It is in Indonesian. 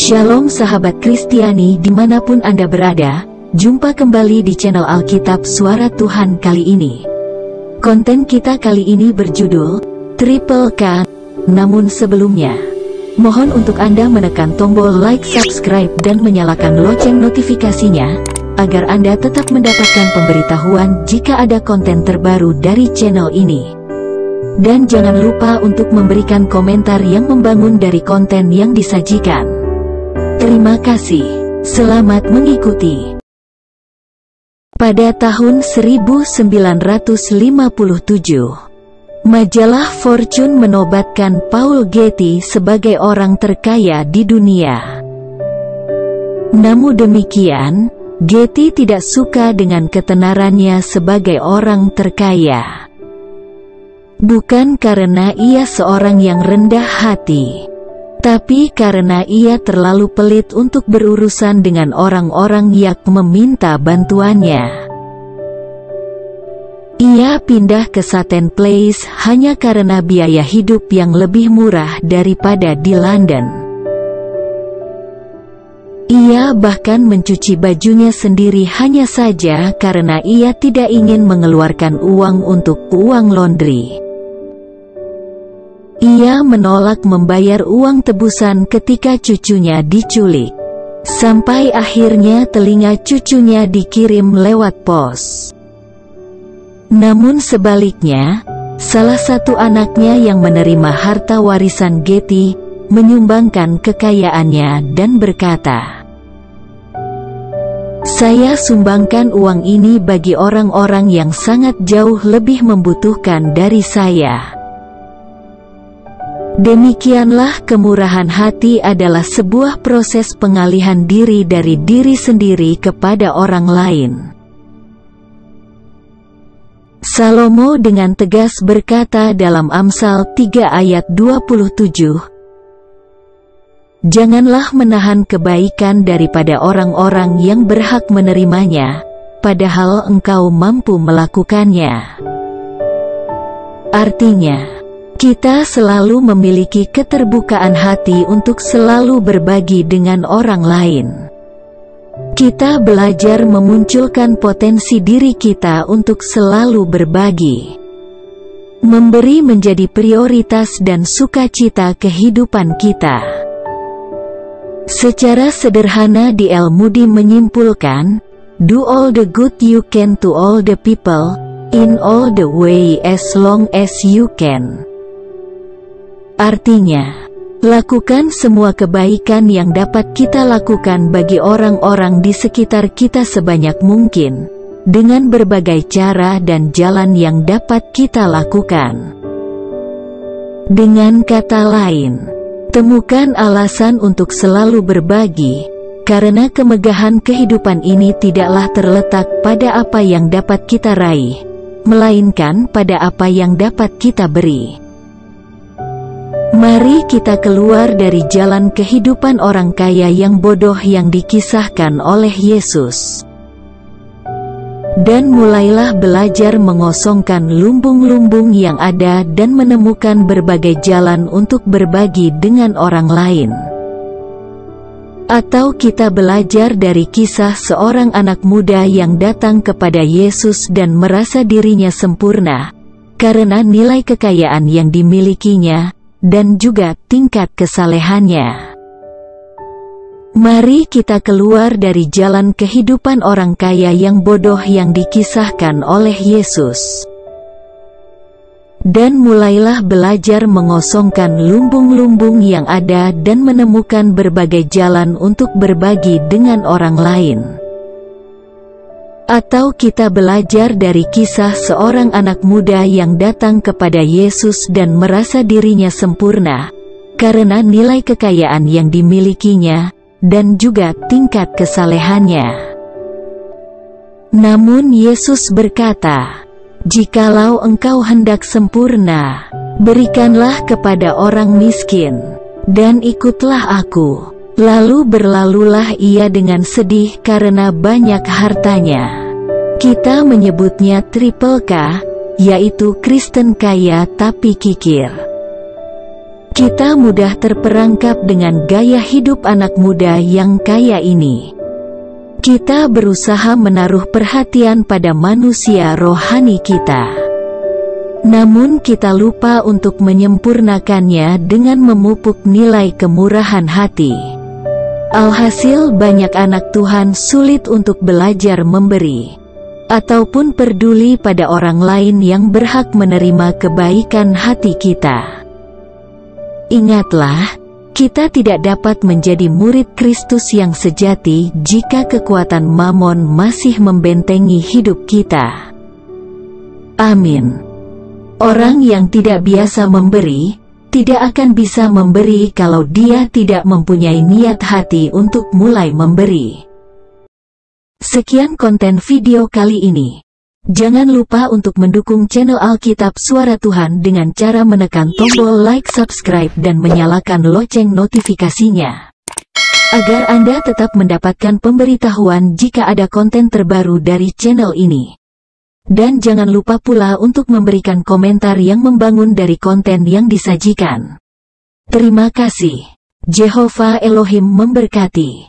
Shalom sahabat Kristiani dimanapun Anda berada, jumpa kembali di channel Alkitab Suara Tuhan kali ini. Konten kita kali ini berjudul Triple K. Namun sebelumnya, mohon untuk Anda menekan tombol like, subscribe, dan menyalakan lonceng notifikasinya, agar Anda tetap mendapatkan pemberitahuan jika ada konten terbaru dari channel ini. Dan jangan lupa untuk memberikan komentar yang membangun dari konten yang disajikan. Terima kasih. Selamat mengikuti. Pada tahun 1957, majalah Fortune menobatkan Paul Getty sebagai orang terkaya di dunia. Namun demikian, Getty tidak suka dengan ketenarannya sebagai orang terkaya. Bukan karena ia seorang yang rendah hati, tapi karena ia terlalu pelit untuk berurusan dengan orang-orang yang meminta bantuannya. Ia pindah ke Sutton Place hanya karena biaya hidup yang lebih murah daripada di London. Ia bahkan mencuci bajunya sendiri hanya saja karena ia tidak ingin mengeluarkan uang untuk uang laundry. Ia menolak membayar uang tebusan ketika cucunya diculik, sampai akhirnya telinga cucunya dikirim lewat pos. Namun sebaliknya, salah satu anaknya yang menerima harta warisan Getty, menyumbangkan kekayaannya dan berkata, "Saya sumbangkan uang ini bagi orang-orang yang sangat jauh lebih membutuhkan dari saya." Demikianlah kemurahan hati adalah sebuah proses pengalihan diri dari diri sendiri kepada orang lain. Salomo dengan tegas berkata dalam Amsal 3 ayat 27, "Janganlah menahan kebaikan daripada orang-orang yang berhak menerimanya, padahal engkau mampu melakukannya." Artinya, kita selalu memiliki keterbukaan hati untuk selalu berbagi dengan orang lain. Kita belajar memunculkan potensi diri kita untuk selalu berbagi. Memberi menjadi prioritas dan sukacita kehidupan kita. Secara sederhana D.L. Moody menyimpulkan, "Do all the good you can to all the people, in all the way as long as you can." Artinya, lakukan semua kebaikan yang dapat kita lakukan bagi orang-orang di sekitar kita sebanyak mungkin, dengan berbagai cara dan jalan yang dapat kita lakukan. Dengan kata lain, temukan alasan untuk selalu berbagi, karena kemegahan kehidupan ini tidaklah terletak pada apa yang dapat kita raih, melainkan pada apa yang dapat kita beri. Mari kita keluar dari jalan kehidupan orang kaya yang bodoh yang dikisahkan oleh Yesus. Dan mulailah belajar mengosongkan lumbung-lumbung yang ada dan menemukan berbagai jalan untuk berbagi dengan orang lain. Atau kita belajar dari kisah seorang anak muda yang datang kepada Yesus dan merasa dirinya sempurna, karena nilai kekayaan yang dimilikinya, dan juga tingkat kesalehannya. Mari kita keluar dari jalan kehidupan orang kaya yang bodoh yang dikisahkan oleh Yesus. Dan mulailah belajar mengosongkan lumbung-lumbung yang ada dan menemukan berbagai jalan untuk berbagi dengan orang lain. Atau kita belajar dari kisah seorang anak muda yang datang kepada Yesus dan merasa dirinya sempurna, karena nilai kekayaan yang dimilikinya, dan juga tingkat kesalehannya. Namun Yesus berkata, "Jikalau engkau hendak sempurna, berikanlah kepada orang miskin, dan ikutlah aku." Lalu berlalulah ia dengan sedih karena banyak hartanya. Kita menyebutnya Triple K, yaitu Kristen kaya tapi kikir. Kita mudah terperangkap dengan gaya hidup anak muda yang kaya ini. Kita berusaha menaruh perhatian pada manusia rohani kita. Namun kita lupa untuk menyempurnakannya dengan memupuk nilai kemurahan hati. Alhasil banyak anak Tuhan sulit untuk belajar memberi, ataupun peduli pada orang lain yang berhak menerima kebaikan hati kita. Ingatlah, kita tidak dapat menjadi murid Kristus yang sejati jika kekuatan Mamon masih membentengi hidup kita. Amin. Orang yang tidak biasa memberi, tidak akan bisa memberi kalau dia tidak mempunyai niat hati untuk mulai memberi. Sekian konten video kali ini. Jangan lupa untuk mendukung channel Alkitab Suara Tuhan dengan cara menekan tombol like, subscribe, dan menyalakan lonceng notifikasinya, agar Anda tetap mendapatkan pemberitahuan jika ada konten terbaru dari channel ini. Dan jangan lupa pula untuk memberikan komentar yang membangun dari konten yang disajikan. Terima kasih. Jehovah Elohim memberkati.